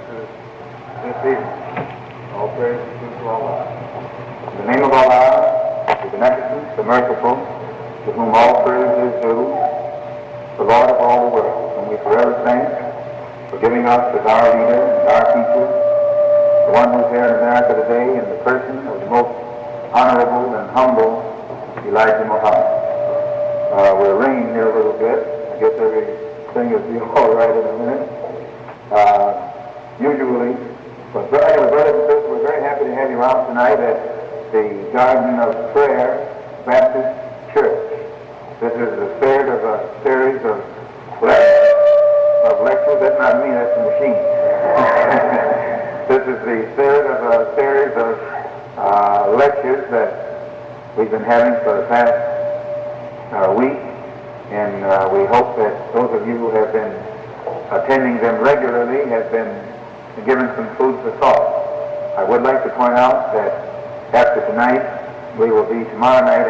this evening. All praise is due to Allah. In the name of Allah, the Beneficent, the Merciful, to whom all praise is due, the Lord of all the world, whom we forever thank for giving us as our leader and our teacher, the one who's here in America today in the person of the most honorable and humble Elijah Muhammad. We're ringing here a little bit. I guess everything will be all right in a minute. Usually, but anyway, brothers and sisters, we're very happy to have you out tonight at the Garden of Prayer Baptist Church. This is the third of a series of lectures. That's not me, that's the machine. This is the third of a series of lectures that we've been having for the past week, and we hope that those of you who have been attending them regularly have been given some food for thought. I would like to point out that after tonight, we will be tomorrow night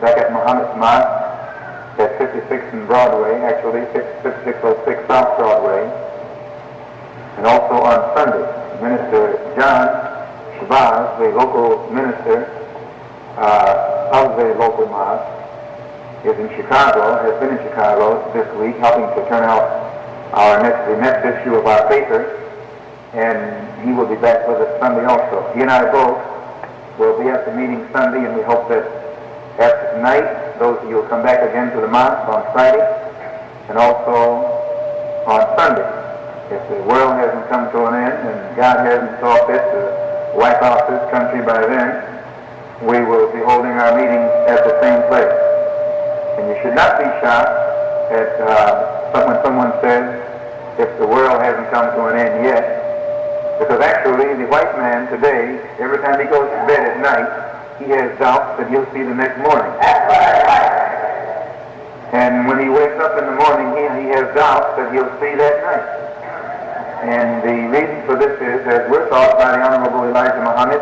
back at Muhammad's Mosque at 56th and Broadway, actually 5606 South Broadway, and also on Sunday, Minister John Shabazz, the local minister of the local mosque, is in Chicago, has been in Chicago this week, helping to turn out the next issue of our paper, and he will be back with us Sunday also. He and I both will be at the meeting Sunday, and we hope that after tonight, those of you will come back again to the mosque on Friday, and also on Sunday. If the world hasn't come to an end, and God hasn't saw fit to wipe out this country by then, we will be holding our meetings at the same place. And you should not be shocked at when someone says, if the world hasn't come to an end yet, because actually the white man today, every time he goes to bed at night, he has doubts that he'll see the next morning. And when he wakes up in the morning, he has doubts that he'll see that night. And the reason for this is, as we're taught by the Honorable Elijah Muhammad,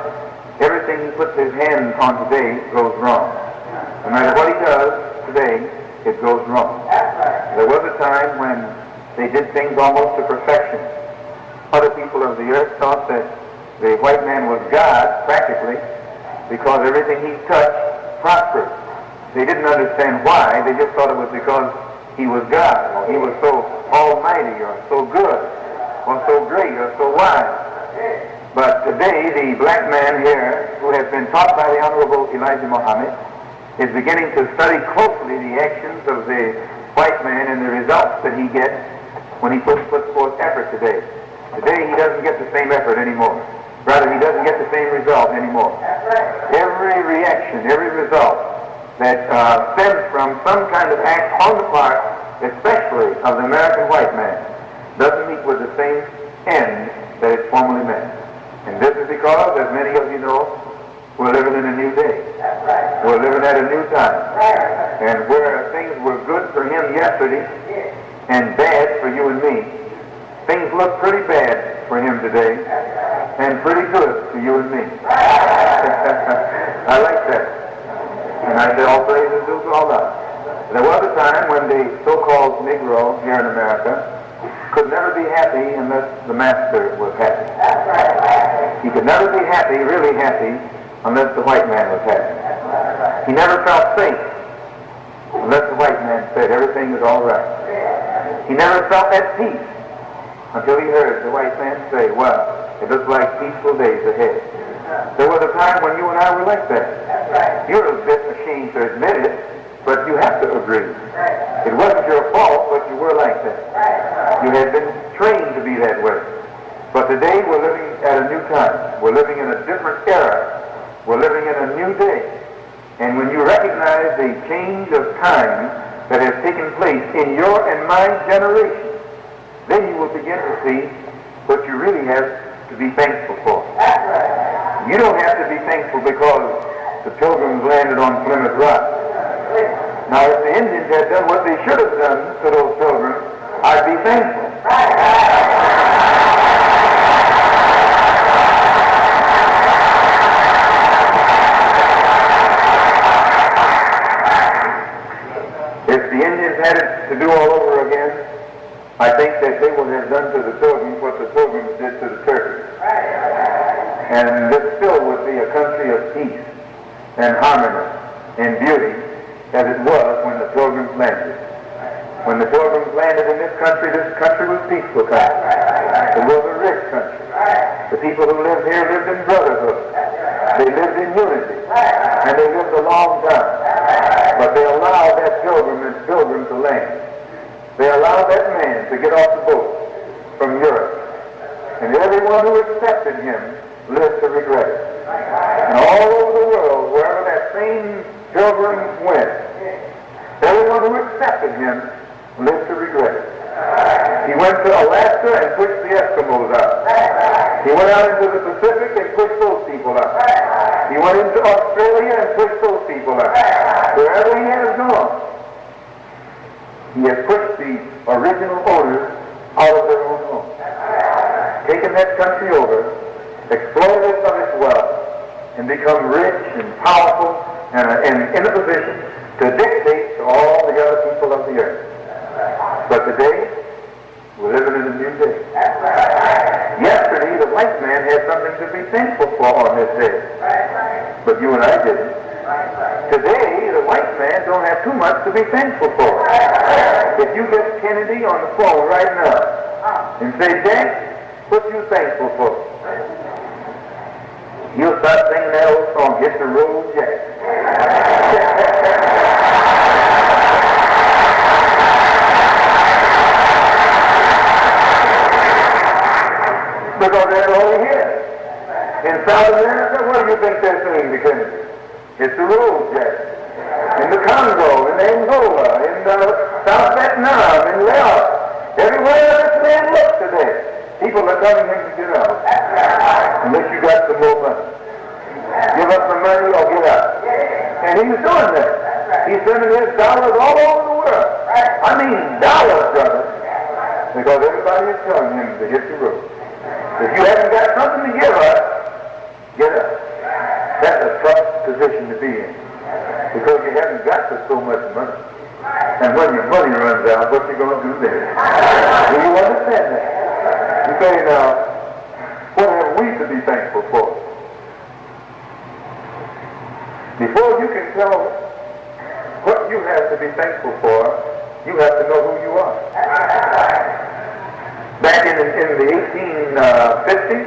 everything he puts his hand on today goes wrong. No matter what he does today, it goes wrong. There was a time when they did things almost to perfection. Other people of the earth thought that the white man was God, practically, because everything he touched prospered. They didn't understand why. They just thought it was because he was God, or he was so almighty, or so good, or so great, or so wise. But today, the black man here, who has been taught by the Honorable Elijah Muhammad, is beginning to study closely the actions of the white man and the results that he gets when he puts forth effort today. Today, he doesn't get the same effort anymore. Rather, he doesn't get the same result anymore. Every reaction, every result that stems from some kind of act on the part, especially of the American white man, doesn't meet with the same end that it formerly meant. And this is because, as many of you know, we're living in a new day. We're living at a new time. And where things were good for him yesterday and bad for you and me, things look pretty bad for him today and pretty good for you and me. I like that. And I say all praise is due to Allah. There was a time when the so-called Negro here in America could never be happy unless the master was happy. He could never be happy, really happy, unless the white man was happy. He never felt safe unless the white man said everything is all right. He never felt at peace until he heard the white man say, well, it looks like peaceful days ahead. There was a time when you and I were like that. You're a bit ashamed to admit it, but you have to agree. It wasn't your fault, but you were like that. You had been trained to be that way. But today we're living at a new time. We're living in a different era. We're living in a new day. And when you recognize the change of time that has taken place in your and my generation, then you will begin to see what you really have to be thankful for. You don't have to be thankful because the Pilgrims landed on Plymouth Rock. Now, if the Indians had done what they should have done to those Pilgrims, I'd be thankful. If the Indians had it to do all over again, I think that they would have done to the Pilgrims what what the Pilgrims did to the Turks. And this still would be a country of peace and harmony and beauty as it was when the Pilgrims landed. When the Pilgrims landed in this country was peaceful country. It was a rich country. The people who lived here lived in brotherhood. They lived in unity. And they lived a long time. But they allowed that pilgrim to land. They allowed that man to get off the boat from Europe. And everyone who accepted him lived to regret it. And all over the world, wherever that same pilgrim went, everyone who accepted him lived to regret it. He went to Alaska and pushed the Eskimos out. He went out into the Pacific and pushed those people out. He went into Australia and pushed those people out. Wherever he has gone, he has pushed the original owners out of their own home, taken that country over, exploited it of its wealth, and become rich and powerful and in a position to dictate to all the other people of the earth. But today, we're living in a new day. Yesterday, the white man had something to be thankful for on this day. But you and I didn't. Today, the white man don't have too much to be thankful for. If you get Kennedy on the phone right now and say, Jack, what you thankful for? He'll start singing that old song, Hit the Road, Jack. Because that's all he hears. In South America, what do you think they're saying to Kennedy? It's the road, Jack. In the Congo, in Angola, in South Vietnam, in Laos, everywhere this man looks today, people are telling him to get out. Unless you got some more money. Give us the money or get out. And he's doing that. He's sending his dollars all over the world. I mean dollars, brother. Because everybody is telling him to hit the road. If you haven't got something to give us, get up. That's a tough position to be in. Because you haven't got so much money. And when your money runs out, what you going to do then? Do you understand that? You say, now, what have we to be thankful for? Before you can tell what you have to be thankful for, you have to know who you are. Back in the 1850s,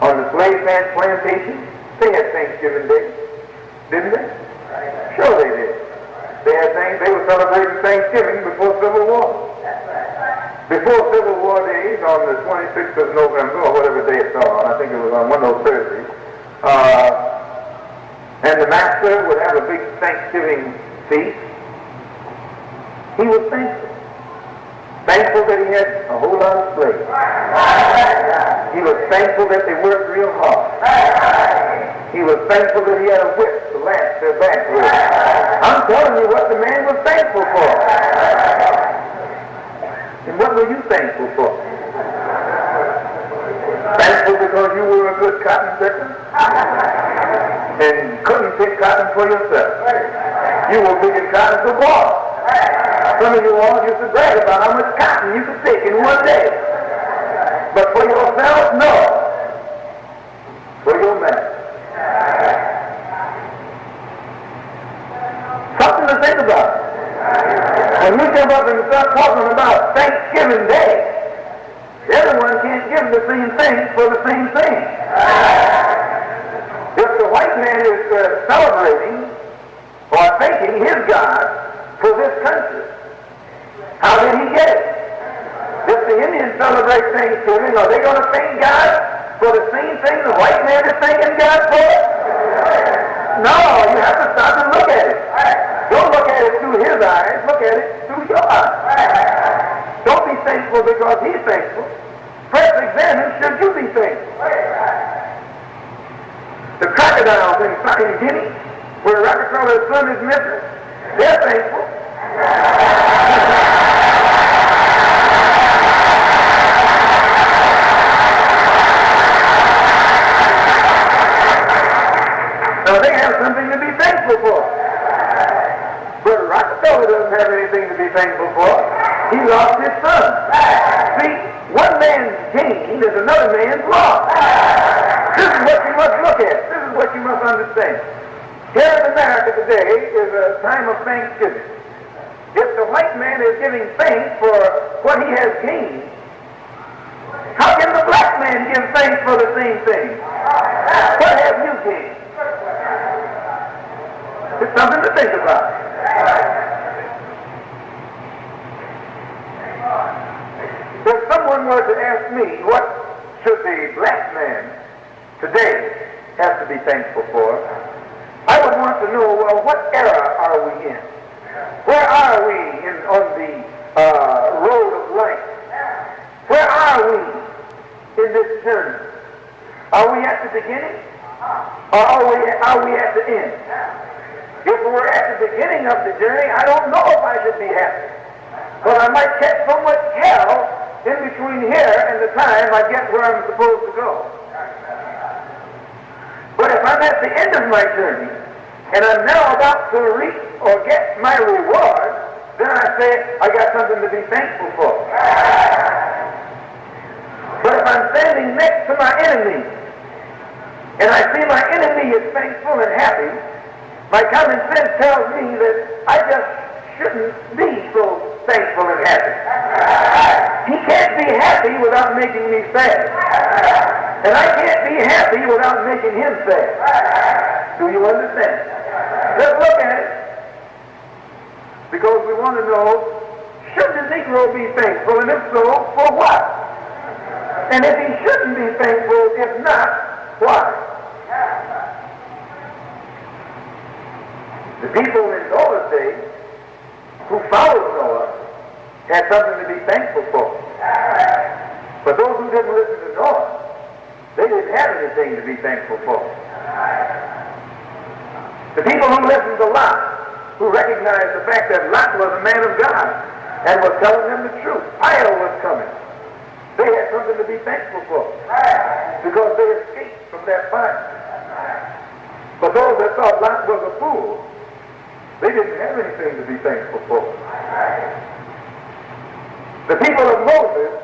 on the slave plantation, they had Thanksgiving Day, didn't they? Sure they did. They were celebrating Thanksgiving before Civil War. Before Civil War days, on the 26th of November, or whatever day it fell on, I think it was on one of those Thursdays, and the master would have a big Thanksgiving feast. He was thankful. Thankful that he had a whole lot of slaves. He was thankful that they worked real hard. He was thankful that he had a whip to lash their back with. I'm telling you what the man was thankful for. And what were you thankful for? Thankful because you were a good cotton picker and couldn't pick cotton for yourself. You were picking cotton for boss. Some of you all used to brag about how much cotton you could pick in one day. But for yourself, no. For your man. Something to think about. When you come up and start talking about Thanksgiving Day, everyone can't give the same thing for the same thing. If the white man is celebrating or thanking his God for this country, how did he get it? If the Indians celebrate Thanksgiving, are they going to thank God for the same thing the white man is thanking God for? No, you have to stop and look at it. Don't look at it through his eyes, look at it through your eyes. Don't be thankful because he's thankful. First examine, should you be thankful? The crocodiles in Guinea, where Rockefeller's son is missing, they're thankful. Now they have something to be thankful for. But Rockefeller doesn't have anything to be thankful for. He lost his son. See, one man's gain is another man's loss. This is what you must look at. This is what you must understand. Here in America today is a time of thanksgiving. If the white man is giving thanks for what he has gained, how can the black man give thanks for the same thing? What have you gained? It's something to think about. If someone were to ask me, what should the black man today have to be thankful for, I would want to know, well, what era are we in? Where are we on the road of life? Where are we in this journey? Are we at the beginning? Or are we at the end? If we're at the beginning of the journey, I don't know if I should be happy. But I might catch so much hell in between here and the time I get where I'm supposed to go. But if I'm at the end of my journey, and I'm now about to reap or get my reward, then I say, I got something to be thankful for. But if I'm standing next to my enemy, and I see my enemy is thankful and happy, my common sense tells me that I just shouldn't be so thankful and happy. He can't be happy without making me sad. And I can't be happy without making him sad. Do you understand? Let's look at it. Because we want to know, should the Negro be thankful? And if so, for what? And if he shouldn't be thankful, if not, why? The people in Noah's day who followed Noah had something to be thankful for. But those who didn't listen to Noah, they didn't have anything to be thankful for. The people who listened to Lot, who recognized the fact that Lot was a man of God and was telling them the truth, fire was coming, they had something to be thankful for because they escaped from that fire. But those that thought Lot was a fool, they didn't have anything to be thankful for. The people of Moses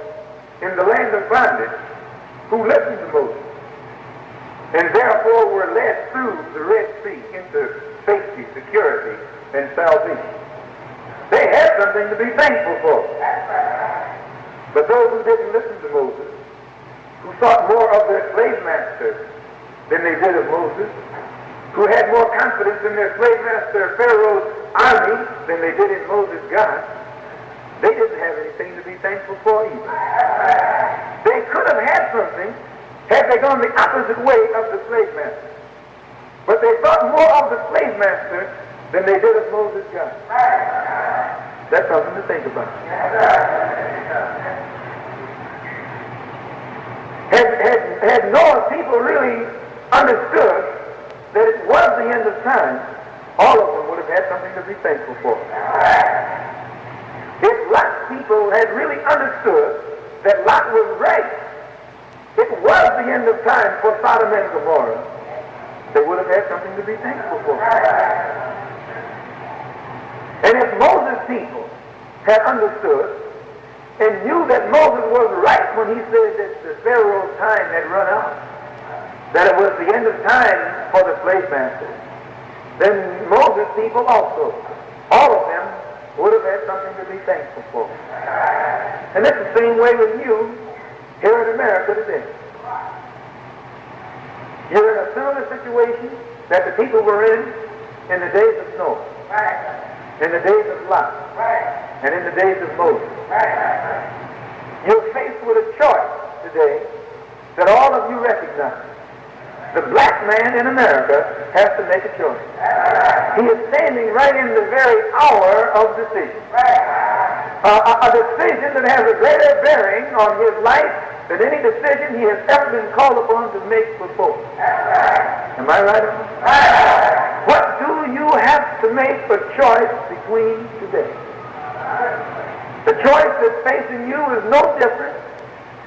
in the land of bondage, who listened to Moses, and therefore were led through the Red Sea into safety, security, and salvation. They had something to be thankful for. But those who didn't listen to Moses, who thought more of their slave masters than they did of Moses, who had more confidence in their slave master Pharaoh's army than they did in Moses' God, they didn't have anything to be thankful for either. They could have had something had they gone the opposite way of the slave master. But they thought more of the slave master than they did of Moses' God. That's something to think about. Had Noah's people really understood that it was the end of time, all of them would have had something to be thankful for. If Lot's people had really understood that Lot was right, it was the end of time for Sodom and Gomorrah, they would have had something to be thankful for. And if Moses' people had understood and knew that Moses was right when he said that the Pharaoh's time had run out, that it was the end of time for the slave masters, then Moses' people also, all of them, would have had something to be thankful for. And it's the same way with you here in America today. You're in a similar situation that the people were in the days of Noah, in the days of Lot, and in the days of Moses. You're faced with a choice today that all of you recognize. The black man in America has to make a choice. He is standing right in the very hour of decision. A decision that has a greater bearing on his life than any decision he has ever been called upon to make before. Am I right? What do you have to make a choice between today? The choice that's facing you is no different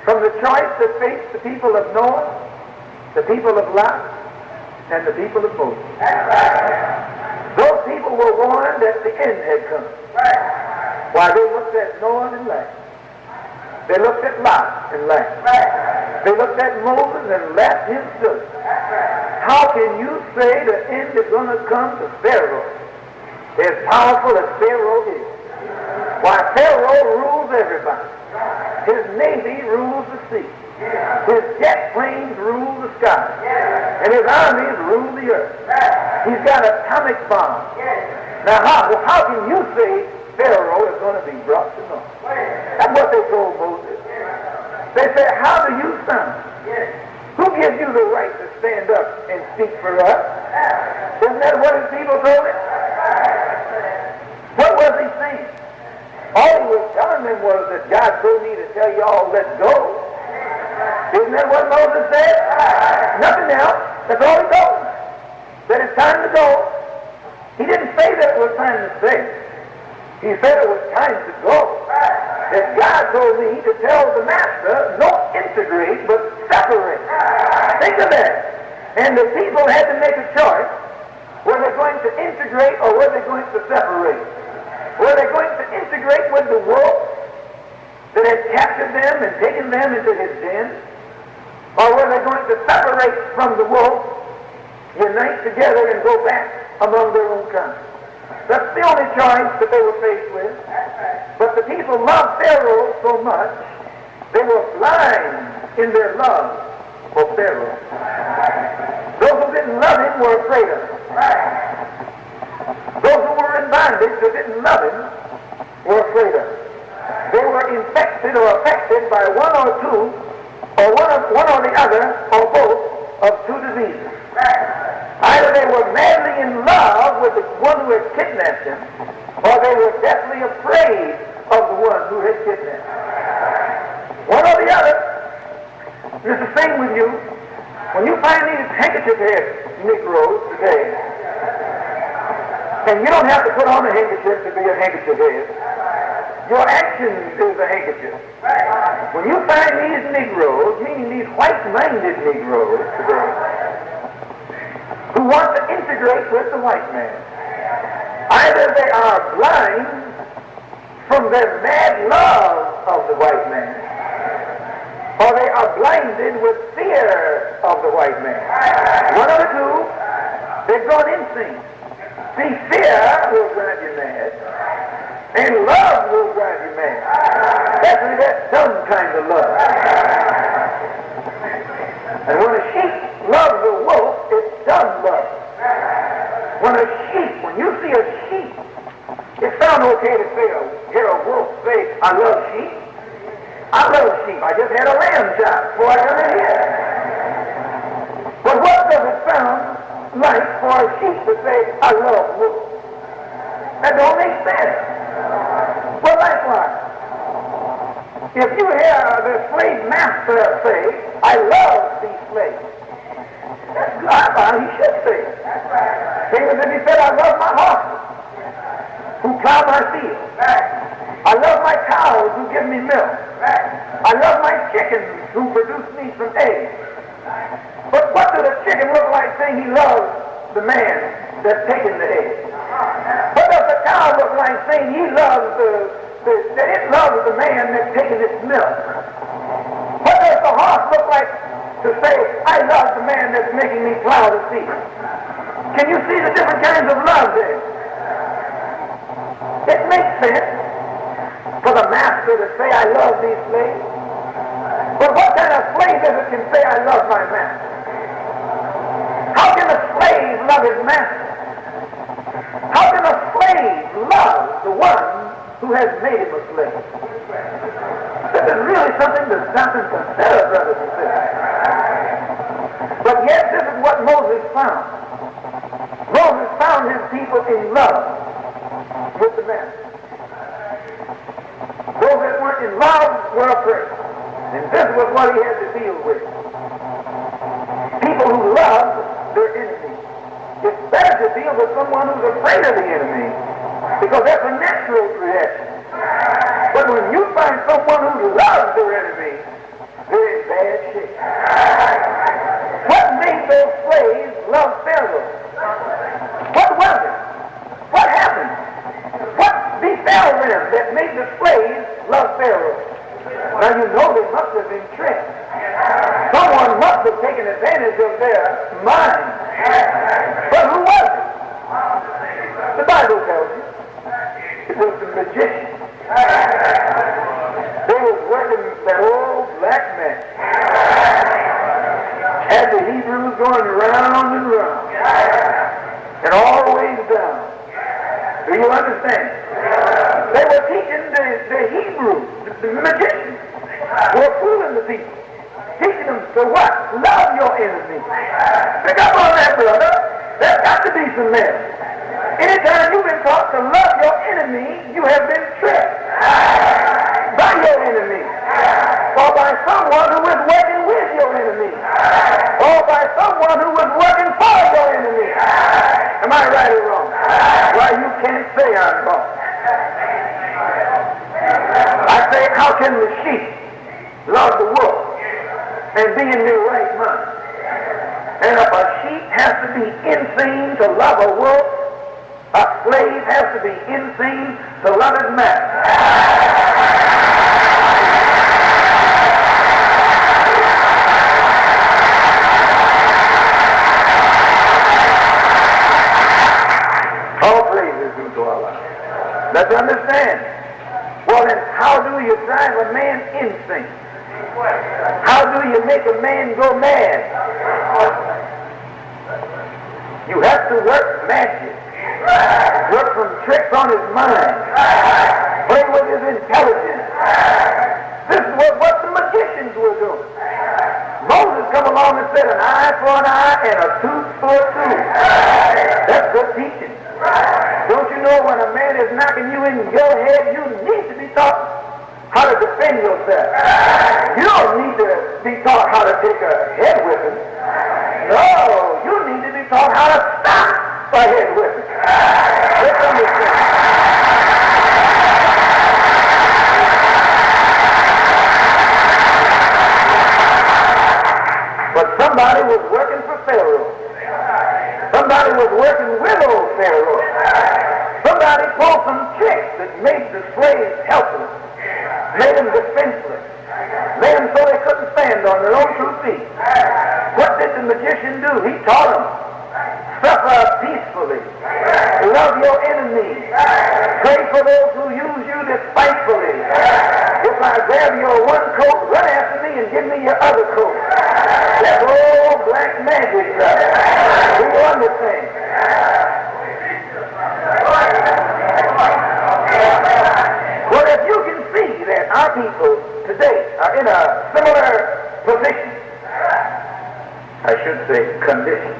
from the choice that faced the people of Noah, the people of Lot, and the people of Moses. Those people were warned that the end had come. While they looked at Noah and Lot, They looked at Lot and laughed. They looked at Moses and laughed him silly. How can you say the end is going to come to Pharaoh, as powerful as Pharaoh is? Why, Pharaoh rules everybody. His navy rules the sea. His jet planes rule the sky. And his armies rule the earth. He's got atomic bombs. Now, how can you say Pharaoh is going to be brought to naught? That's what they told Moses. They said, how do you sound? Who gives you the right to stand up and speak for us? Isn't that what his people told him? What was he saying? All he was telling them was that God told me to tell you all, let's go. Isn't that what Moses said? Nothing else. That's all he told them. That it's time to go. He didn't say that it was time to stay. He said it was time to go. That God told me to tell the master, don't integrate, but separate. Think of that. And the people had to make a choice. Were they going to integrate or were they going to separate? Were they going to integrate with the wolf that had captured them and taken them into his den? Or were they going to separate from the wolf, unite together and go back among their own kind? That's the only choice that they were faced with. But the people loved Pharaoh so much, they were blind in their love for Pharaoh. Those who didn't love him were afraid of him. Those who were in bondage who didn't love him were afraid of him. They were infected or affected by one or two, or one or the other, or both, of two diseases. Either they were madly in love with the one who had kidnapped them, or they were deathly afraid of the one who had kidnapped them. One or the other. It's the same with you. When you find these handkerchief-head Negroes today, and you don't have to put on a handkerchief to be a handkerchief head, your action is a handkerchief. When you find these Negroes, meaning these white-minded Negroes today, who want to integrate with the white man, either they are blind from their mad love of the white man, or they are blinded with fear of the white man. One of the two, they've gone insane. See, fear will drive you mad, and love will drive you mad. Especially that dumb kind of love. And when a sheep loves a wolf, it's dumb love. When you see a sheep, it sounds okay to hear a wolf say, I love sheep. I love sheep. I just had a lamb shot before I come in here. But what does it sound like for a sheep to say, I love wolves? That don't make sense. Well, likewise, if you hear the slave master say, I love these slaves, that's good. He should say it. Same as if he said, I love my horses who plow my fields. I love my cows who give me milk. I love my chickens who produce me some eggs. But what does a chicken look like saying he loves the man that's taking the egg? What does the cow look like saying he loves that it loves the man that's taking its milk? What does the horse look like to say, I love the man that's making me plow the field? Can you see the different kinds of love there? It makes sense for the master to say, I love these slaves. But what kind of slave is it can say, I love my master? How can a slave love his master? How can a slave love the one who has made him a slave? This is really something to stop and consider, brothers and sisters. But yet, this is what Moses found. Moses found his people in love with the master. Those that weren't in love were afraid. And this was what he had to deal with. People who love their enemies. It's better to deal with someone who's afraid of the enemy, because that's a natural reaction. But when you find someone who loves their enemy, they're in bad shape. What made those slaves love Pharaoh? What was it? What happened? What befell them that made the slaves love Pharaoh? Now was taking advantage of their mind. But who was it? The Bible tells you. It was the magician. They was working that old black man. Had the Hebrews going round and round. And all the way down. Do you understand? They were teaching the Hebrews, the magicians, were fooling the people. Teaching them to what? Love your enemy. Pick up on that, brother. There's got to be some men. Anytime you've been taught to love your enemy, you have been tricked by your enemy, or by someone who is working with your enemy, or by someone who is working for your enemy. Am I right or wrong? Why, you can't say I'm wrong. I say, how can the sheep love the wolf and be in their right mind? And if a sheep has to be insane to love a wolf, a slave has to be insane to love his master. All praises due to Allah. Let's understand. Well, then, how do you drive a man insane? How do you make a man go mad? You have to work magic. Work some tricks on his mind. Play with his intelligence. This is what the magicians were doing. Moses come along and said an eye for an eye and a tooth for a tooth. That's good teaching. Don't you know when a man is knocking you in your head, you need to be taught how to defend yourself. You don't need to be taught how to take a head whipping. No, you need to be taught how to stop a head whipping. Let's understand. But somebody was working for Pharaoh. Somebody was working with old Pharaoh. Somebody pulled some tricks that made the slaves helpless, made them defenseless, made them so they couldn't stand on their own two feet. What did the magician do? He taught them, suffer peacefully, love your enemies, pray for those who use you despitefully. If I grab your one coat, run after me and give me your other coat. That's old black magic, brother. Do you understand? Well, if you can see that our people today are in a similar position, I should say condition.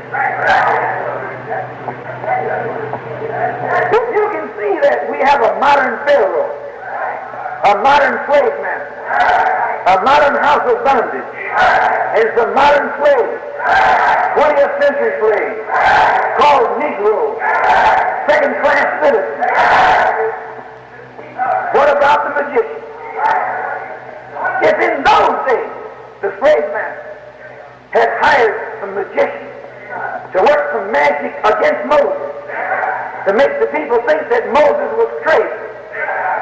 If you can see that we have a modern Pharaoh, a modern slave master, a modern house of bondage, and some modern slaves, 20th century slaves, called Negroes, second-class citizens. What about the magician? If in those days the slave master had hired some magicians to work some magic against Moses, to make the people think that Moses was crazy,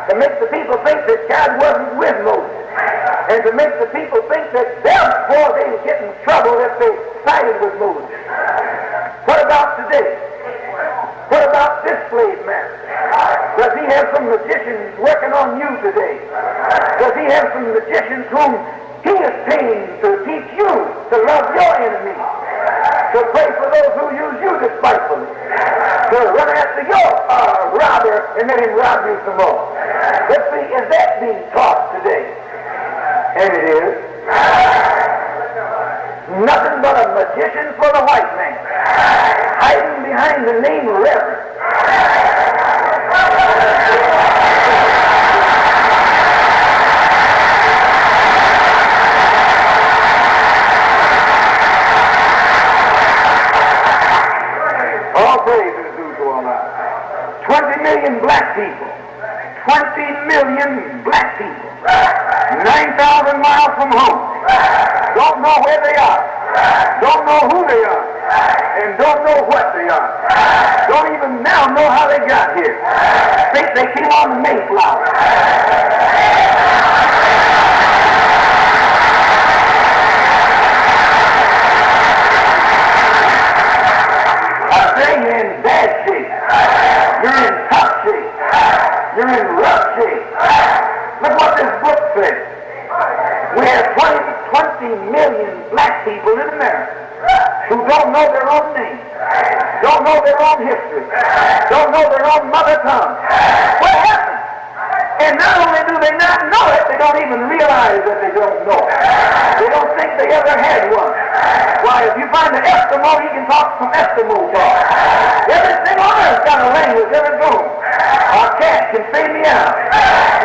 to make the people think that God wasn't with Moses, and to make the people think that therefore they would get in trouble if they sided with Moses. What about today? What about this slave master? Does he have some magicians working on you today? Does he have some magicians whom he is paying to teach you to love your enemies, to pray for those who use you despitefully, to run after your robber and let him rob you some more? Let's see, is that being taught today? And it is. Nothing but a magician for the white man, hiding behind the name Reverend. All praise is due to Allah. 20 million black people. 20 million black people. 9,000 miles from home. Don't know where they are. Don't know who they are. And don't know what they are. Don't even now know how they got here. Think they came on the Mayflower. people in America who don't know their own name, don't know their own history, don't know their own mother tongue. What happened? And not only do they not know it, they don't even realize that they don't know it. They don't think they ever had one. Why, if you find an Eskimo, he can talk some Eskimo talk. Everything on earth got a language, every room. A cat can say meow,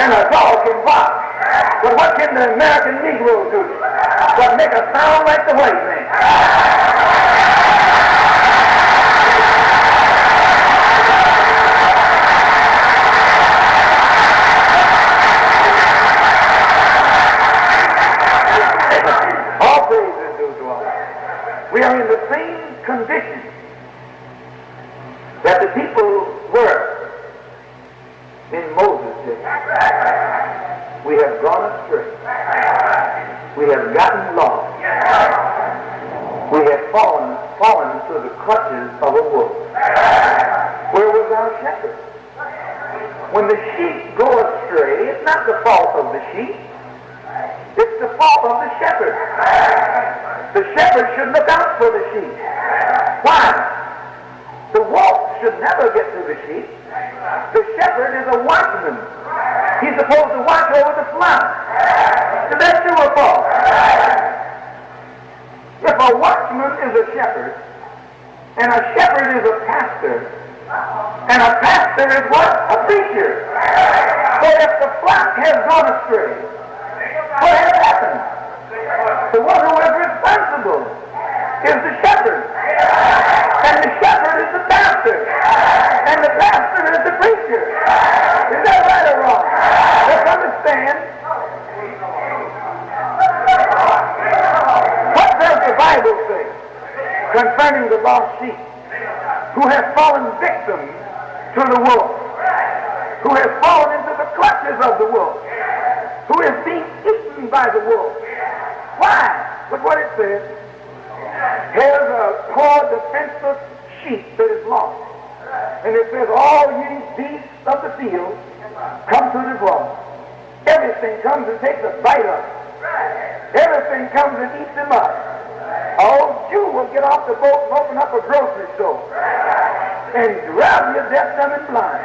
and a dog can bark. But what can the American Negro do? But make a sound like the white man. All praise is due to Allah. We are in the same condition that the people were in Moses' day. We have gone astray. We have gotten lost. We have fallen into the clutches of a wolf. Where was our shepherd? When the sheep go astray, it's not the fault of the sheep. It's the fault of the shepherd. The shepherd should look out for the sheep. Why? The wolf should never get to the sheep. The shepherd is a watchman. He's supposed to watch over the flock. So that's true or false? If a watchman is a shepherd, and a shepherd is a pastor, and a pastor is what? A preacher. So if the flock has gone astray, what has happened? The one who is responsible is the shepherd. And the shepherd is the pastor. And the pastor is the preacher. Is that right or wrong? Let's understand. What does the Bible say concerning the lost sheep who have fallen victim to the wolf, who has fallen into the clutches of the wolf, who is being eaten by the wolf? Why? Look what it says. Here's a poor defenseless sheep that is lost. And it says, all ye beasts of the field come to the brook. Everything comes and takes a bite of it. Everything comes and eats them up. An old Jew will get off the boat and open up a grocery store and rob you deaf, dumb, and blind.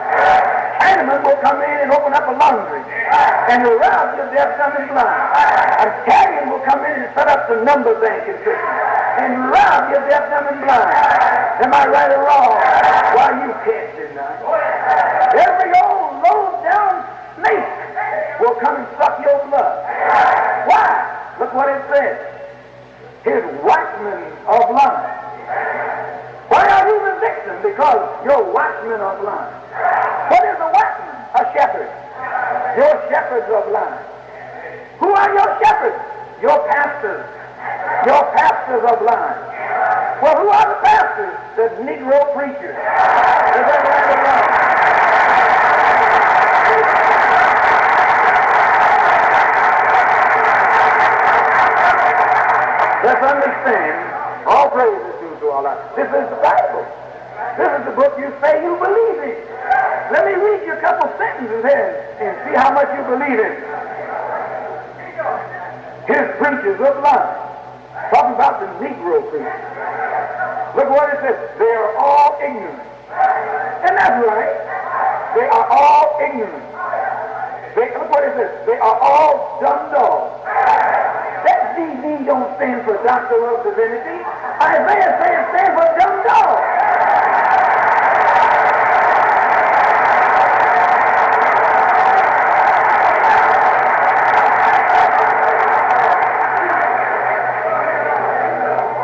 Chinaman will come in and open up a laundry and rob you deaf, dumb, and blind. Italian will come in and set up the number banking system and rob you deaf, dumb, and blind. Am I right or wrong? Why, you can't deny. Every old low-down snake will come and suck your blood. Why? Look what it says. His watchmen are blind. Why are you the victim? Because your watchmen are blind. What is a watchman? A shepherd. Your shepherds are blind. Who are your shepherds? Your pastors. Your pastors are blind. Well, who are the pastors? The Negro preachers. Is that right or wrong? Let's understand, all praise is due to Allah. This is the Bible. This is the book you say you believe in. Let me read you a couple sentences here and see how much you believe in. His preachers are blind. Talking about the Negro preachers. Look what it says. They are all ignorant. And that's right. They are all ignorant. Look what it says. They are all dumb dogs. That DD don't stand for Doctor of Divinity. Isaiah says stand for dumb dog.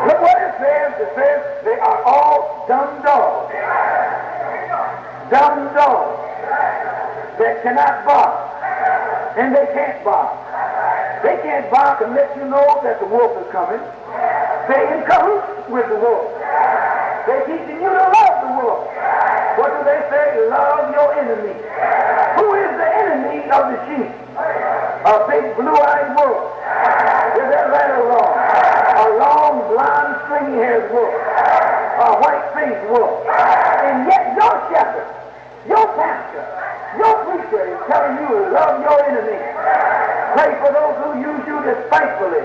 Look what it says. It says they are all dumb dogs. Dumb dogs that cannot bark. And they can't bark. They can't bark and let you know that the wolf is coming. They're in cahoots with the wolf. They're teaching you to love the wolf. What do they say? Love your enemy. Who is the enemy of the sheep? A big blue-eyed wolf. Is that right or wrong? A long, blonde, stringy-haired wolf. A white-faced wolf. And yet your shepherd, your pastor, your preacher is telling you to love your enemy. Pray for those who use you despitefully.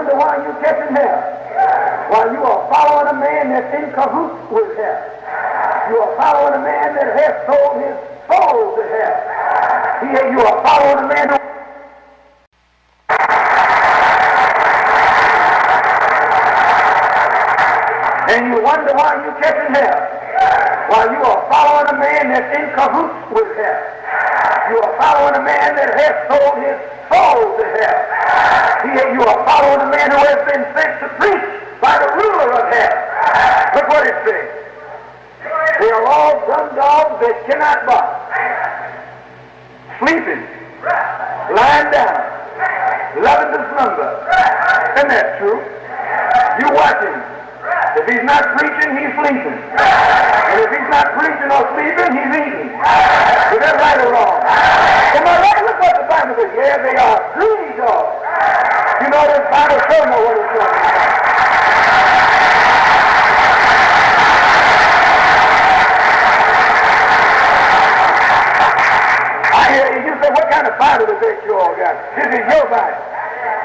wonder why you're catching hell. While you are following a man that's in cahoots with hell. You are following a man that has sold his soul to hell. You are following a man who... And you wonder why you're catching hell. While you are following a man that's in cahoots with hell. You are following a man that has sold his soul to hell. You are following a man who has been sent to preach by the ruler of hell. Look what it says. They are all dumb dogs that cannot bark. Sleeping, lying down, loving to slumber. Isn't that true? You watch him. If he's not preaching, he's sleeping. And if he's not preaching or sleeping, he's eating. Is that right or wrong? Am I right? Look what the Bible says. Yeah, they are greedy dogs. You know, this Bible sure know what it's talking about. I hear you say, what kind of Bible is that you all got? This is your Bible.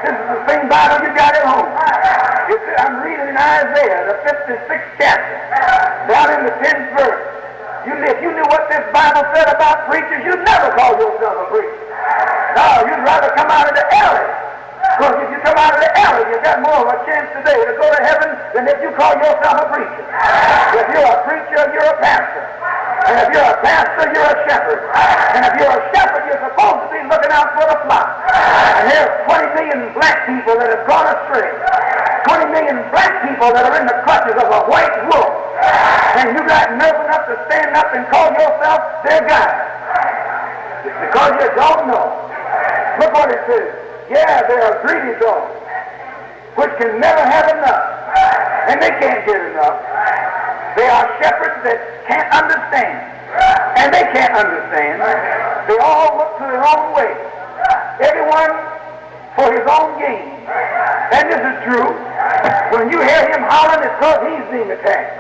This is the same Bible you got at home. I'm reading in Isaiah, the 56th chapter, down in the 10th verse. If you knew what this Bible said about preachers, you'd never call yourself a preacher. No, you'd rather come out of the alley. Because if you come out of the alley, you've got more of a chance today to go to heaven than if you call yourself a preacher. If you're a preacher, you're a pastor. And if you're a pastor, you're a shepherd. And if you're a shepherd, you're supposed to be looking out for the flock. And there's 20 million black people that have gone astray. 20 million black people that are in the clutches of a white wolf. And you got nerve enough to stand up and call yourself their God. It's because you don't know. Look what it says. Yeah, they are greedy dogs, which can never have enough. And they can't get enough. They are shepherds that can't understand. And they can't understand. They all look to their own way. Everyone for his own gain. And this is true. When you hear him hollering, it's because he's being attacked.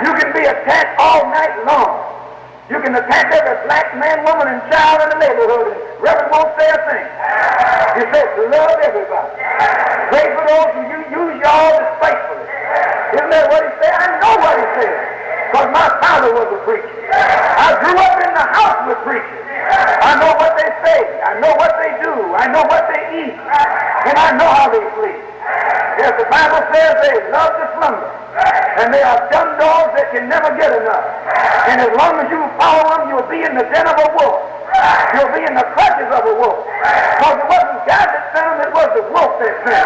You can be attacked all night long. You can attack every black man, woman, and child in the neighborhood, and Reverend won't say a thing. He says to love everybody. Pray for those who use y'all despitefully. Isn't that what he said? I know what he said. Because my father was a preacher. I grew up in the house with preachers. I know what they say. I know what they do. I know what they eat. And I know how they sleep. Yes, the Bible says they love to slumber. And they are dumb dogs that can never get enough. And as long as you follow them, you'll be in the den of a wolf. You'll be in the clutches of a wolf. Because it wasn't God that sent them, it was the wolf that sent them.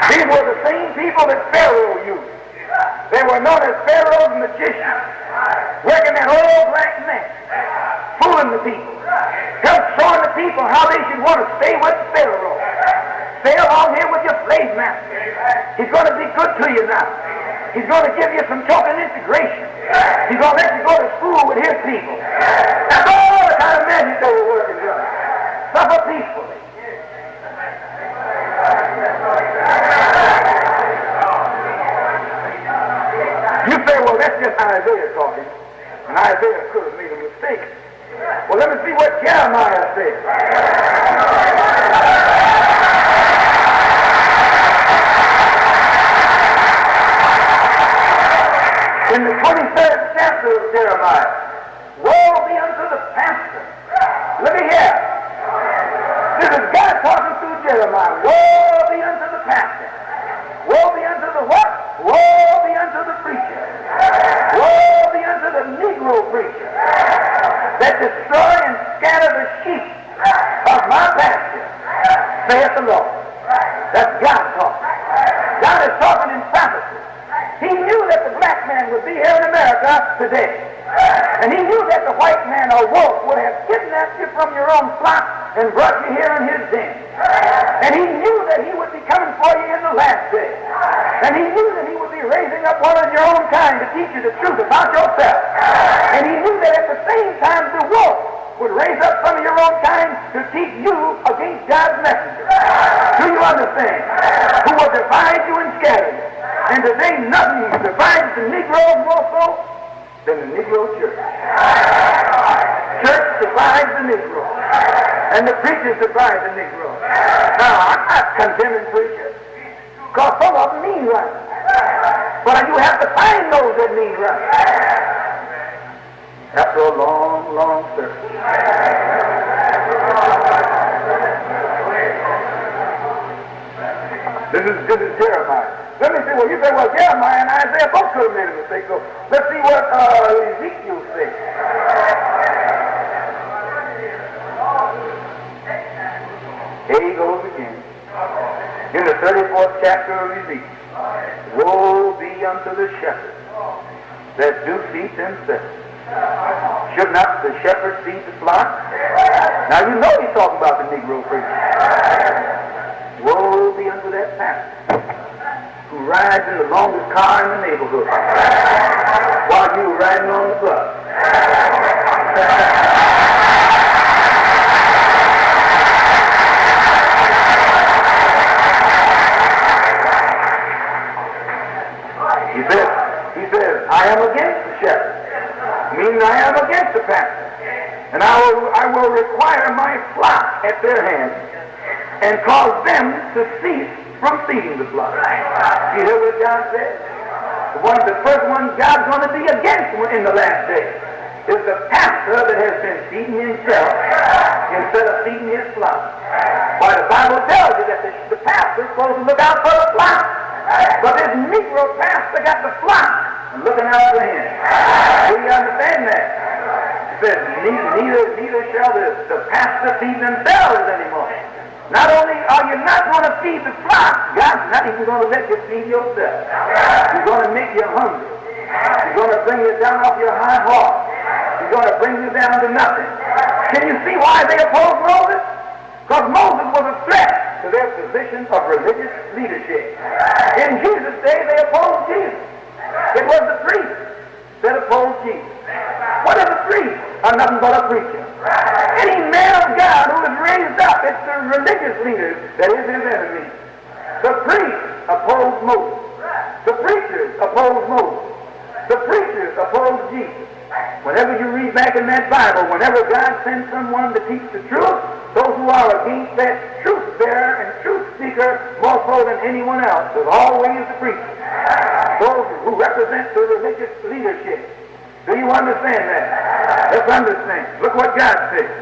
These were the same people that Pharaoh used. They were known as Pharaoh's magicians, working that old black man, fooling the people, just showing the people how they should want to stay with Pharaoh. Stay along here with your slave master. He's going to be good to you now. He's going to give you some token integration. He's going to let you go to school with his people. That's all the kind of magic they were working with. Suffer peacefully. You say, well, that's just Isaiah talking. And Isaiah could have made a mistake. Well, let me see what Jeremiah said. In the 23rd chapter of Jeremiah, woe be unto the pastor. Look at here. This is God talking through Jeremiah. Woe be unto the pastor. Woe be unto the what? Woe be unto the preacher. Woe be unto the Negro preacher that destroy and scatter the sheep of my pasture, saith the Lord. That's God talking. God is talking in prophecy. He knew that the black man would be here in America today. And he knew that the white man or wolf would have kidnapped you from your own flock and brought you here in his den. And he knew that he would be coming for you in the last day. And he knew that he would be raising up one of your own kind to teach you the truth about yourself. And he knew that at the same time the wolf would raise up some of your own kind to teach you against God's messenger. Do you understand? Who will divide you and scatter you. And today nothing divides the Negroes more so than the Negro church. Church survives the Negro, and the preacher survives the Negro. Now, I'm not condemning preachers, because some of them mean right. But you have to find those that mean right. After a long, long search. This is Jeremiah. Let me see. Well, you say, well, Jeremiah and Isaiah both could have made a mistake. So let's see what Ezekiel says. Here he goes again. In the 34th chapter of Ezekiel. Woe be unto the shepherds that do feed themselves. Should not the shepherd feed the flock? Now you know he's talking about the Negro preacher. Woe be unto that pastor who rides in the longest car in the neighborhood while you were riding on the bus. He says, I am against the shepherd, meaning I am against the pastor, and I will require my flock at their hands and cause them to cease from feeding the flock. You hear what God said? The first one God's going to be against in the last day is the pastor that has been feeding himself instead of feeding his flock. Why, the Bible tells you that the pastor is supposed to look out for the flock. But this Negro pastor got the flock and looking out for him. Do you understand that? It says, neither shall the pastor feed themselves anymore. Not only are you not going to feed the flock, God's not even going to let you feed yourself. He's going to make you hungry. He's going to bring you down off your high horse. He's going to bring you down to nothing. Can you see why they opposed Moses? Because Moses was a threat to their position of religious leadership. In Jesus' day, they opposed Jesus. It was the priest that opposed Jesus. What is a priest? Nothing but a preacher. Any man of God who is raised up, it's the religious leaders that is his enemy. The priests opposed Moses. The preachers opposed Moses. The preachers opposed Jesus. Whenever you read back in that Bible, whenever God sends someone to teach the truth, those who are against that truth bearer and truth speaker more so than anyone else is always the preacher. Those who represent the religious leadership. Do you understand that? Let's understand. Look what God says.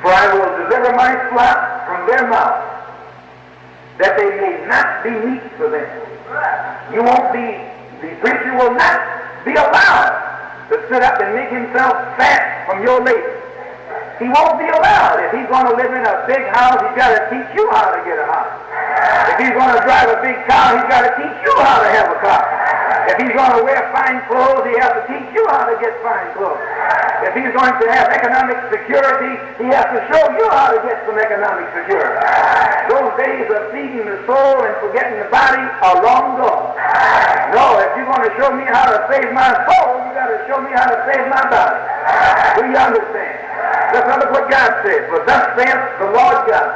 For I will deliver my flock from their mouth, that they may not be meat for them. You won't be, the preacher will not be allowed to sit up and make himself fat from your labor. He won't be allowed. If he's going to live in a big house, he's got to teach you how to get a house. If he's going to drive a big car, he's got to teach you how to have a car. If he's going to wear fine clothes, he has to teach you how to get fine clothes. If he's going to have economic security, he has to show you how to get some economic security. Those days of feeding the soul and forgetting the body are long gone. No, if you're going to show me how to save my soul, you got to show me how to save my body. Do you understand? Let's look what God says. For thus saith the Lord God,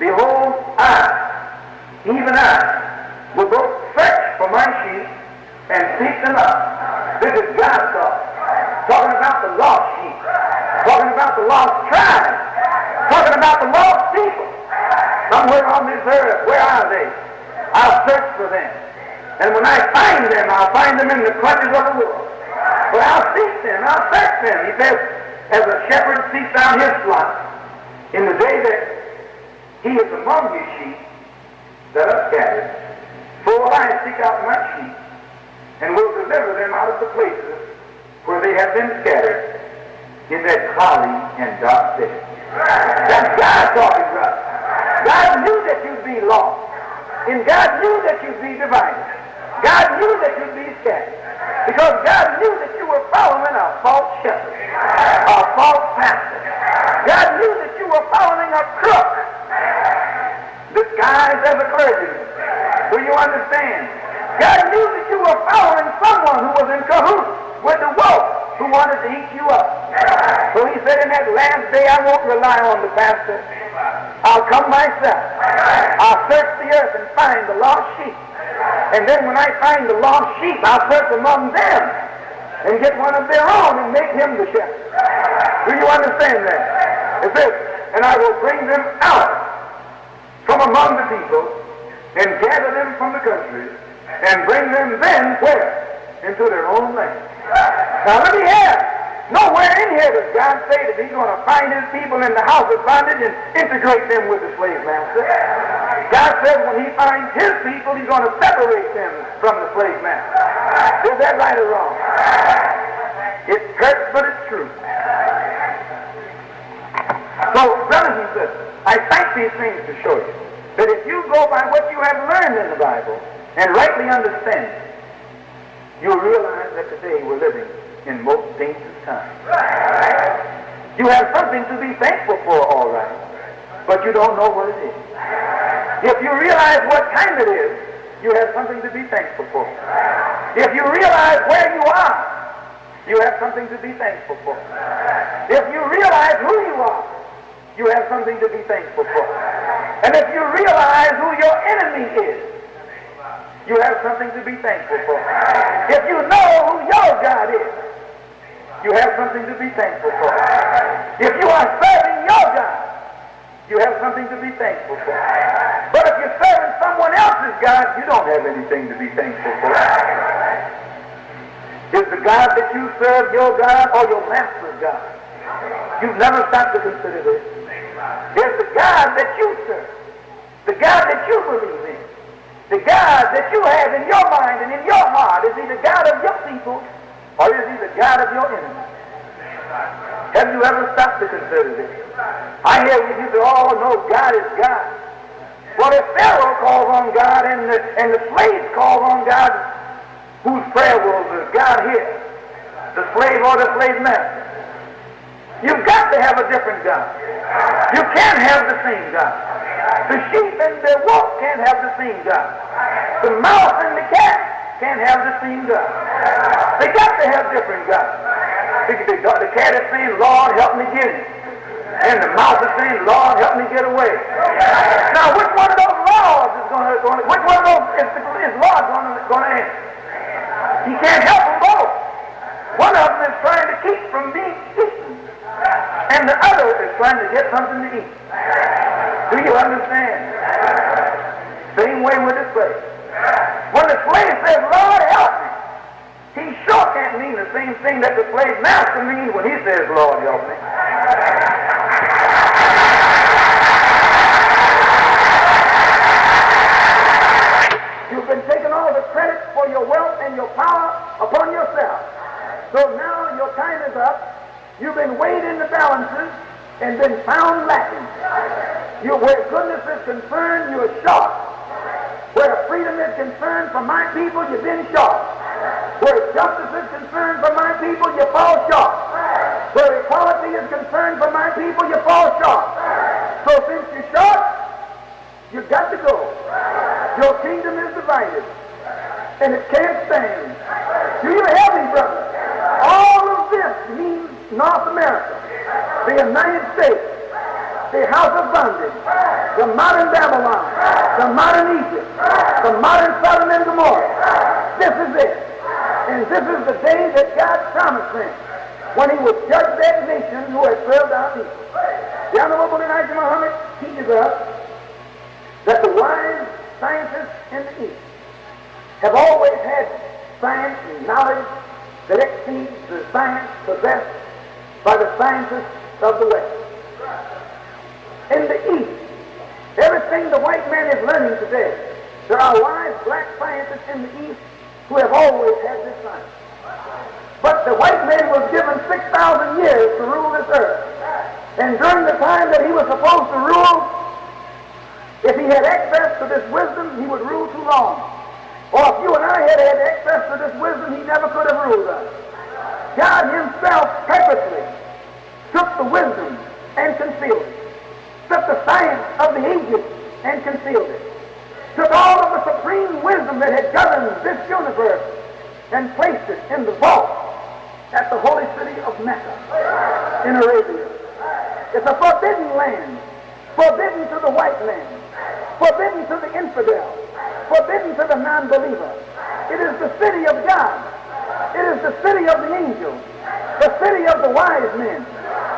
behold, I, even I, will go search for my sheep and seek them up. This is God's talking about the lost sheep, talking about the lost tribe, talking about the lost people. Somewhere on this earth, where are they? I'll search for them. And when I find them, I'll find them in the clutches of the world. But I'll seek them, I'll search them. He says, as a shepherd seeks out his flock, in the day that he is among his sheep that are scattered, so will I seek out my sheep, and will deliver them out of the places where they have been scattered in that cloudy and dark day. That's God talking to us. God knew that you'd be lost, and God knew that you'd be divided. God knew that you'd be scattered, because God knew that you were following a false shepherd, a false pastor. God knew that you were following a crook disguised as a clergyman. Do you understand? God knew that you were following someone who was in cahoots with the wolf who wanted to eat you up. So he said, in that last day, I won't rely on the pastor. I'll come myself. I'll search the earth and find the lost sheep. And then when I find the lost sheep, I'll search among them and get one of their own and make him the shepherd. Do you understand that? It says, and I will bring them out from among the people and gather them from the country and bring them then where? Into their own land. Now let me hear. Nowhere in here does God say that he's going to find his people in the house of bondage and integrate them with the slave master. God says when he finds his people, he's going to separate them from the slave master. Is that right or wrong? It hurts, but it's true. So, brothers and sisters, I cite these things to show you that if you go by what you have learned in the Bible and rightly understand it, you'll realize that today we're living in most dangerous times. You have something to be thankful for, all right, but you don't know what it is. If you realize what time it is, you have something to be thankful for. If you realize where you are, you have something to be thankful for. If you realize who you are, you have something to be thankful for. And if you realize who your enemy is, you have something to be thankful for. If you know who your God is, you have something to be thankful for. If you are serving your God, you have something to be thankful for. But if you're serving someone else's God, you don't have anything to be thankful for. Is the God that you serve your God or your master's God? You've never stopped to consider this. Is the God that you serve, the God that you believe in, the God that you have in your mind and in your heart, is he the God of your people or is he the God of your enemy? Have you ever stopped to consider this? I hear you say, oh no, God is God. Well, if Pharaoh calls on God and the slaves call on God, whose prayer will God hear? The slave or the slave master? You've got to have a different God. You can't have the same God. The sheep and the wolf can't have the same God. The mouse and the cat can't have the same God. They got to have different gods. The cat is saying, Lord, help me get it. And the mouse is saying, Lord, help me get away. Now, which one of those laws is going to which one of those is Lord going to answer? He can't help them both. One of them is trying to keep from being eaten, and the other is trying to get something to eat. Do you understand? Same way with the slave. When the slave says, Lord, help me, he sure can't mean the same thing that the slave master means when he says, Lord, help me. You've been taking all the credit for your wealth and your power upon yourself. So now your time is up. You've been weighed in the balances and been found lacking. Where goodness is concerned, you're short. Where freedom is concerned for my people, you've been short. Where justice is concerned for my people, you fall short. Where equality is concerned for my people, you fall short. So since you're short, you've got to go. Your kingdom is divided, and it can't stand. Do you hear me, brother? All of this means North America, the United States, the house of bondage, the modern Babylon, the modern Egypt, the modern Sodom and Gomorrah. This is it. And this is the day that God promised them when he would judge that nation who had served our people. The Honorable Elijah Muhammad teaches us that the wise scientists in the East have always had science and knowledge that exceeds the science possessed by the scientists of the West. In the East, everything the white man is learning today, there are wise black scientists in the East who have always had this science. But the white man was given 6,000 years to rule this earth. And during the time that he was supposed to rule, if he had access to this wisdom, he would rule too long. Or if you and I had access to this wisdom, he never could have ruled us. God himself purposely took the wisdom and concealed it. Took the science of the ages and concealed it. Took all of the supreme wisdom that had governed this universe and placed it in the vault at the holy city of Mecca in Arabia. It's a forbidden land forbidden to the white man, forbidden to the infidel, forbidden to the non-believer. It is the city of God. It is the city of the angels, the city of the wise men.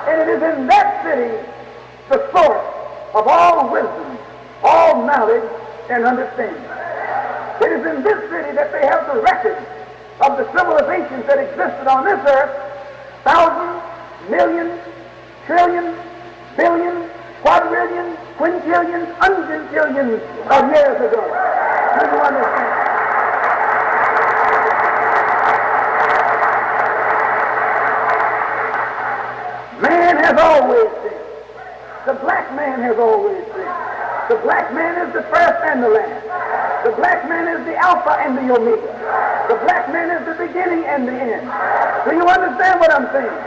And it is in that city the source of all wisdom, all knowledge, and understanding. It is in this city that they have the record of the civilizations that existed on this earth thousands, millions, trillions, billions, quadrillions, quintillions, undillions of years ago. Do you understand? Man has always been. The black man has always been. The black man is the first and the last. The black man is the Alpha and the Omega. The black man is the beginning and the end. Do you understand what I'm saying?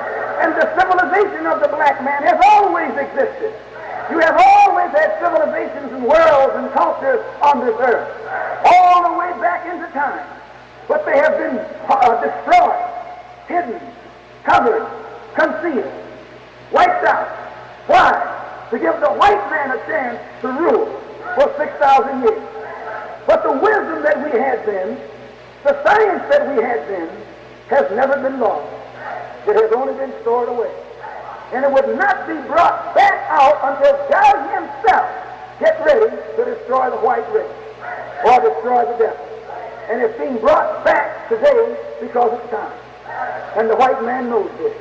And the civilization of the black man has always existed. You have always had civilizations and worlds and cultures on this earth, all the way back into time. But they have been destroyed, hidden, covered, concealed, wiped out. Why? To give the white man a chance to rule for 6,000 years. But the wisdom that we had then, the science that we had then, has never been lost. It has only been stored away. And it would not be brought back out until God himself gets ready to destroy the white race or destroy the devil. And it's being brought back today because it's time. And the white man knows this.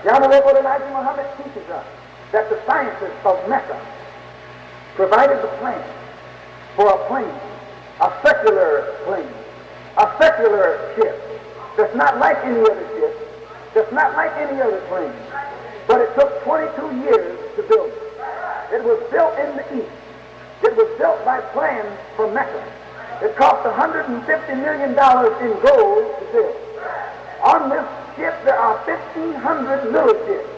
The Honorable Elijah Muhammad teaches us that the scientists of Mecca provided the plan for a plane, a secular plane, a secular ship that's not like any other ship, that's not like any other plane. But it took 22 years to build it. It was built in the east. It was built by plans from Mecca. It cost $150 million in gold to build. On this ship there are 1,500 little ships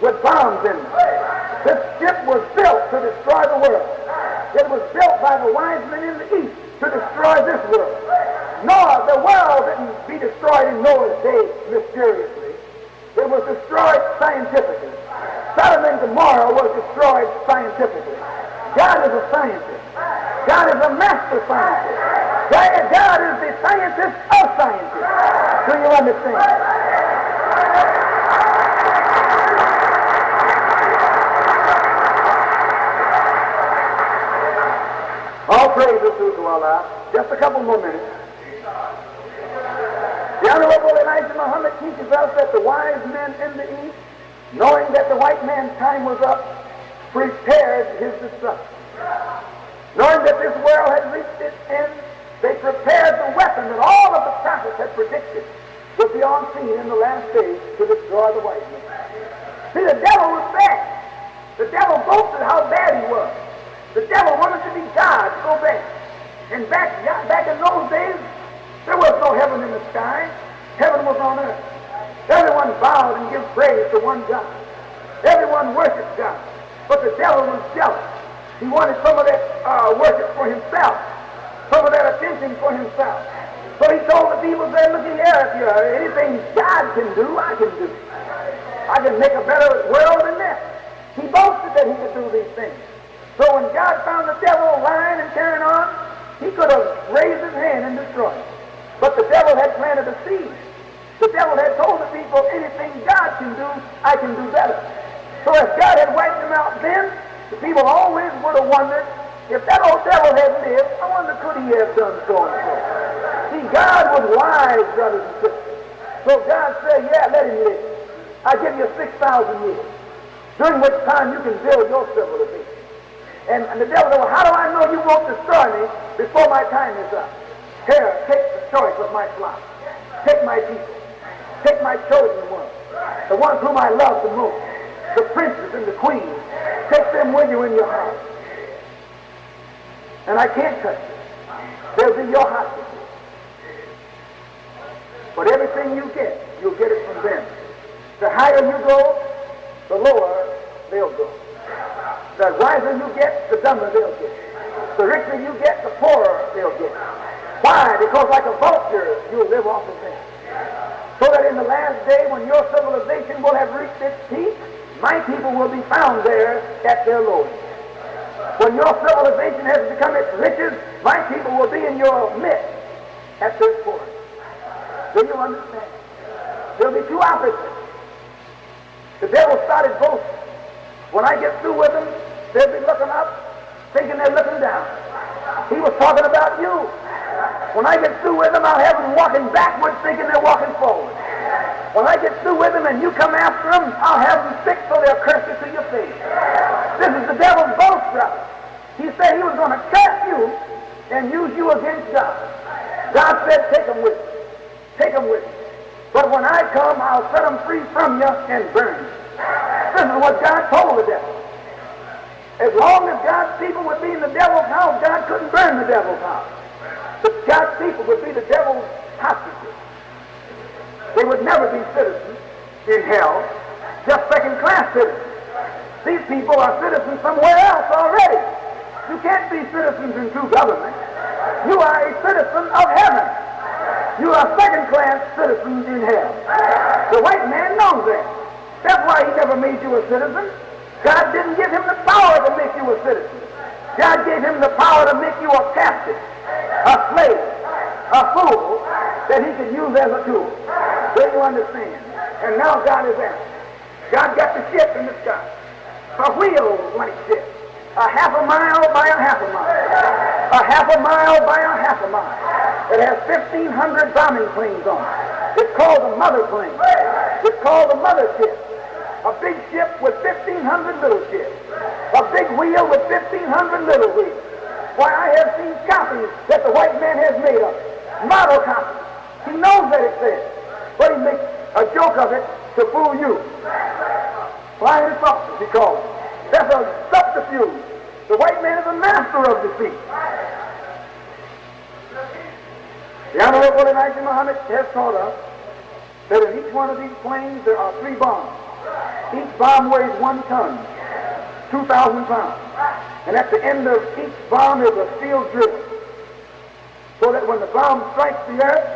with bombs in them. This ship was built to destroy the world. It was built by the wise men in the east to destroy this world. Noah, the world didn't be destroyed in Noah's day mysteriously. It was destroyed scientifically. Sodom and Gomorrah was destroyed scientifically. God is a scientist. God is a master scientist. God is the scientist of scientists. Do you understand? All praise is due to Allah. Just a couple more minutes. The Honorable Elijah Muhammad teaches us that the wise men in the East, knowing that the white man's time was up, prepared his destruction. Knowing that this world had reached its end, they prepared the weapon that all of the prophets had predicted would be on scene in the last days to destroy the white man. See, the devil was bad. The devil boasted how bad he was. The devil wanted to be God so bad. And back in those days, there was no heaven in the sky. Heaven was on earth. Everyone bowed and gave praise to one God. Everyone worshiped God. But the devil was jealous. He wanted some of that worship for himself, some of that attention for himself. So he told the people there, looking there, if anything God can do, I can do. I can make a better world than that. He boasted that he could do these things. So when God found the devil lying and carrying on, he could have raised his hand and destroyed him. But the devil had planted a seed. The devil had told the people, anything God can do, I can do better. So if God had wiped them out then, the people always would have wondered, if that old devil had lived, I wonder could he have done so and so. See, God was wise, brothers and sisters. So God said, yeah, let him live. I give you 6,000 years, during which time you can build your civilization. And the devil said, well, how do I know you won't destroy me before my time is up? Here, take the choice of my flock. Take my people. Take my chosen ones. The ones whom I love the most. The princes and the queens. Take them with you in your house. And I can't touch you. They'll be your hostages. But everything you get, you'll get it from them. The higher you go, the lower they'll go. The wiser you get, the dumber they'll get. The richer you get, the poorer they'll get. Why? Because like a vulture, you'll live off of them. So that in the last day, when your civilization will have reached its peak, my people will be found there at their lowest. When your civilization has become its riches, my people will be in your midst at their poorest. Do you understand? There'll be two opposites. The devil started boasting. When I get through with them, they'll be looking up, thinking they're looking down. He was talking about you. When I get through with them, I'll have them walking backwards, thinking they're walking forward. When I get through with them and you come after them, I'll have them sick so they'll curse you to your face. This is the devil's boast, brother. He said he was going to curse you and use you against God. God said, take them with you. Take them with you. But when I come, I'll set them free from you and burn you. This is what God told the devil. As long as God's people would be in the devil's house, God couldn't burn the devil's house. But God's people would be the devil's hostages. They would never be citizens in hell, just second-class citizens. These people are citizens somewhere else already. You can't be citizens in true government. You are a citizen of heaven. You are second-class citizens in hell. The white man knows that. That's why he never made you a citizen. God didn't give him the power to make you a citizen. God gave him the power to make you a captive, a slave, a fool that he could use as a tool. Do you understand? And now God is answering. God got the ship in the sky. A wheel-like ship. A half a mile by a half a mile. A half a mile by a half a mile. It has 1,500 bombing planes on it. It's called the mother plane. It's called the mother ship. A big ship with 1,500 little ships. A big wheel with 1,500 little wheels. Why, I have seen copies that the white man has made of it. Model copies. He knows that it says. But he makes a joke of it to fool you. Flying saucers, he calls it. That's a subterfuge. The white man is a master of deceit. The Honorable Elijah Muhammad has taught us that in each one of these planes there are 3 bombs. Each bomb weighs 1 ton, 2,000 pounds. And at the end of each bomb is a steel drill. So that when the bomb strikes the earth,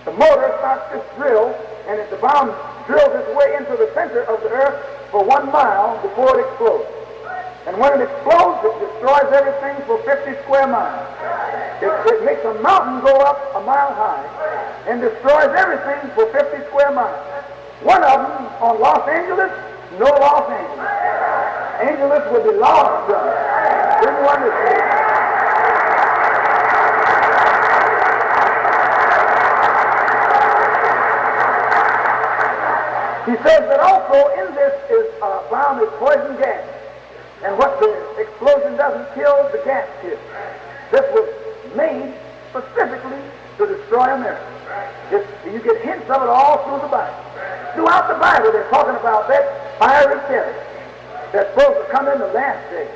the motor starts this drill, and if the bomb drills its way into the center of the earth for 1 mile before it explodes. And when it explodes, it destroys everything for 50 square miles. It makes a mountain go up a mile high and destroys everything for 50 square miles. One of them on Los Angeles, no Los Angeles. Angeles would be lost, brother. Do you understand? He says that also in this is bomb is poison gas. And what the explosion doesn't kill, the gas kills. This was made specifically to destroy America. You get hints of it all through the Bible. Throughout the Bible, they're talking about that fiery chariot that's supposed to come in the last day.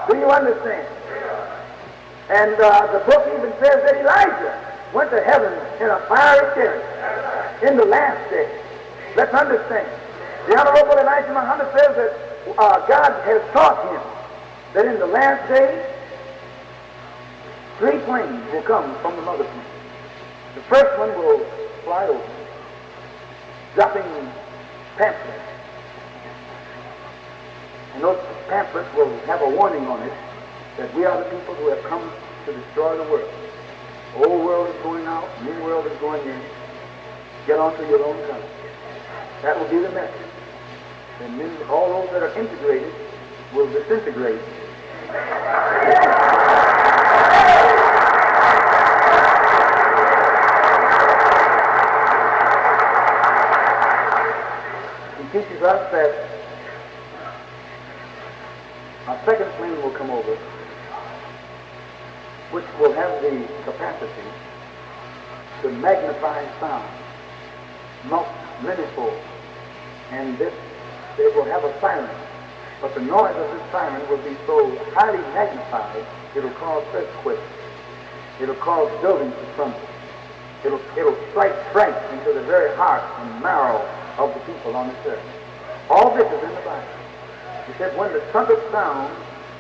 Do you understand? And the book even says that Elijah went to heaven in a fiery chariot in the last day. Let's understand. The Honorable Elijah Muhammad says that God has taught him that in the last days, 3 planes will come from the mother plane. The first one will fly over, dropping pamphlets. And those pamphlets will have a warning on it that we are the people who have come to destroy the world. The old world is going out, new world is going in. Get onto your own country. That will be the message. And then all those that are integrated will disintegrate. He teaches us that a second plane will come over, which will have the capacity to magnify sound, manifold, and this it will have a siren, but the noise of this siren will be so highly magnified, it'll cause earthquakes. It'll cause buildings to crumble. It'll strike fright into the very heart and marrow of the people on this earth. All this is in the Bible. He said, when the trumpet sounds,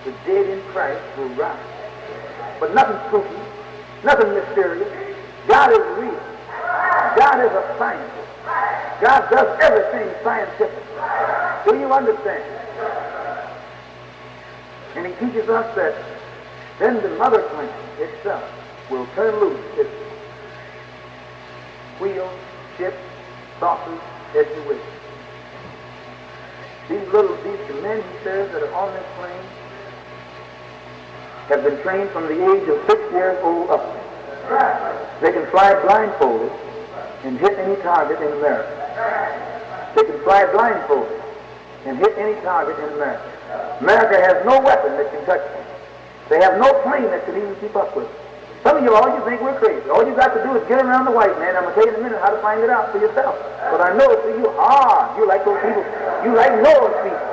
the dead in Christ will rise. But nothing spooky, nothing mysterious. God is real. God is a scientist. God does everything scientific. Do you understand? And he teaches us that then the mother plant itself will turn loose its wheels, ships, saucers, as you wish. These men, he says, that are on this plane have been trained from the age of 6 years old up. They can fly blindfolded and hit any target in America. They can fly blindfolded and hit any target in America. America has no weapon that can touch them. They have no plane that can even keep up with them. Some of you, all you think we're crazy. All you got to do is get around the white man. I'm going to tell you in a minute how to find it out for yourself. But I know it's for you hard. You like those people. You like Noah's people.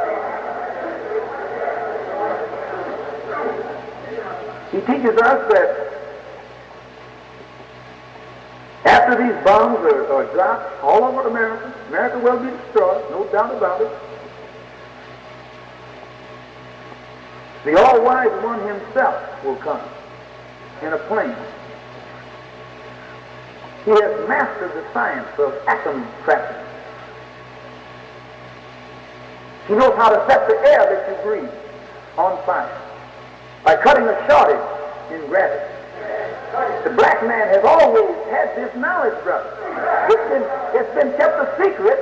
He teaches us that after these bombs are dropped all over America, America will be destroyed, no doubt about it. The all-wise one himself will come in a plane. He has mastered the science of atom trapping. He knows how to set the air that you breathe on fire by cutting a shortage in gravity. The black man has always had this knowledge, brother. It's been kept a secret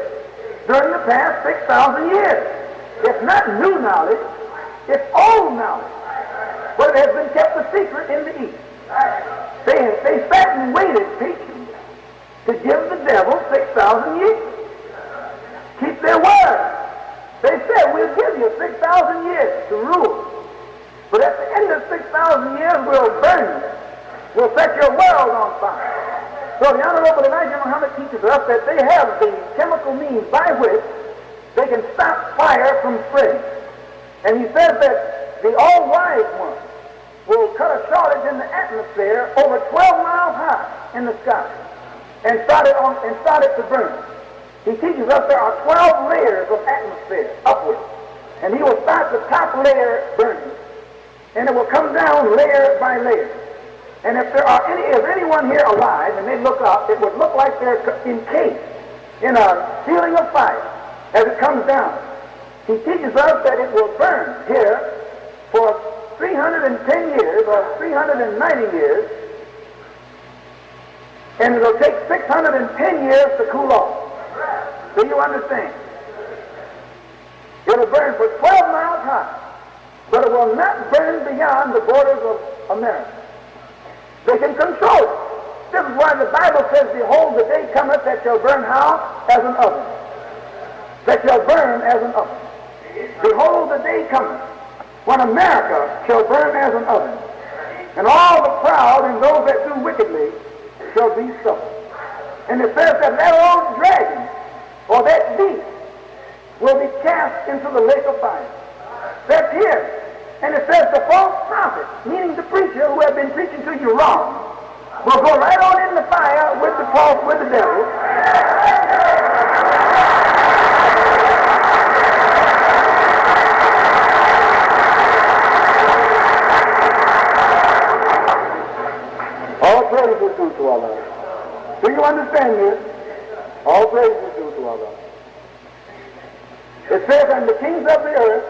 during the past 6,000 years. It's not new knowledge, it's old knowledge. But it has been kept a secret in the East. They sat and waited patiently to give the devil 6,000 years. Keep their word. They said, we'll give you 6,000 years to rule. But at the end of 6,000 years, we'll burn you. We'll set your world on fire. So the Honorable Elijah Muhammad teaches us that they have the chemical means by which they can stop fire from spreading. And he says that the all-wise one will cut a shortage in the atmosphere over 12 miles high in the sky and start it to burn. He teaches us there are 12 layers of atmosphere upward. And he will start the top layer burning. And it will come down layer by layer. And if anyone here alive and they look up, it would look like they're encased in a ceiling of fire as it comes down. He teaches us that it will burn here for 310 years or 390 years, and it'll take 610 years to cool off. Do you understand? It'll burn for 12 miles high, but it will not burn beyond the borders of America. They can control it. This is why the Bible says, behold, the day cometh that shall burn how? As an oven. That shall burn as an oven. Behold, the day cometh when America shall burn as an oven, and all the proud and those that do wickedly shall be so. And it says that that old dragon, or that beast, will be cast into the lake of fire. That's here. And it says the false prophet, meaning the preacher who has been preaching to you wrong, will go right on in the fire with the devil. All praise is due to Allah. Do you understand this? All praise is due to Allah. It says, and the kings of the earth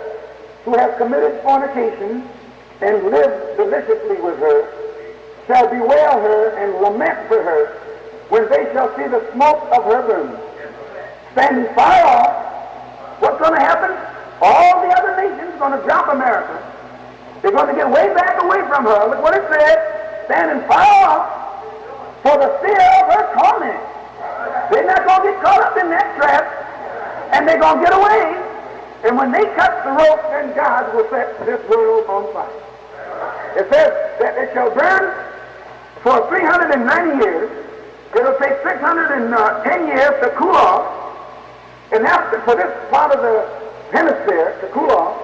who have committed fornication and lived deliciously with her shall bewail her and lament for her when they shall see the smoke of her burning. Standing far off, what's going to happen? All the other nations are going to drop America. They're going to get way back away from her. Look what it says. Standing far off for the fear of her torment. They're not going to get caught up in that trap, and they're going to get away. And when they cut the rope, then God will set this world on fire. It says that it shall burn for 390 years. It'll take 610 years to cool off. And after, for this part of the hemisphere to cool off,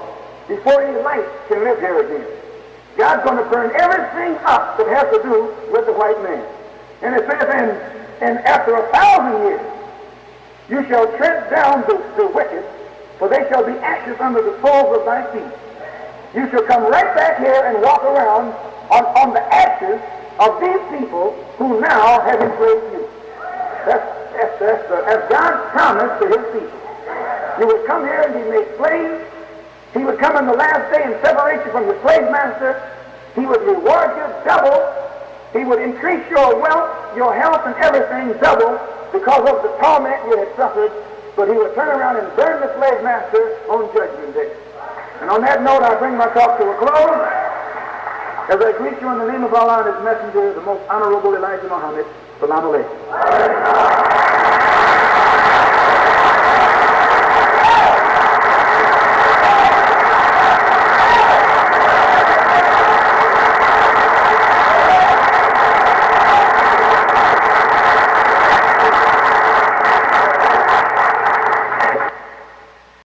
before any life can live here again. God's going to burn everything up that has to do with the white man. And it says, and after 1,000 years, you shall tread down the wicked, for they shall be ashes under the soles of thy feet. You shall come right back here and walk around on the ashes of these people who now have enslaved you. That's as God's promise to his people. You would come here and be made slaves. He would come on the last day and separate you from your slave master. He would reward you double. He would increase your wealth, your health, and everything double because of the torment you had suffered. But he would turn around and burn the slave master on Judgment Day. And on that note, I bring my talk to a close as I greet you in the name of Allah and His Messenger, the most honorable Elijah Muhammad. Salaam alaikum.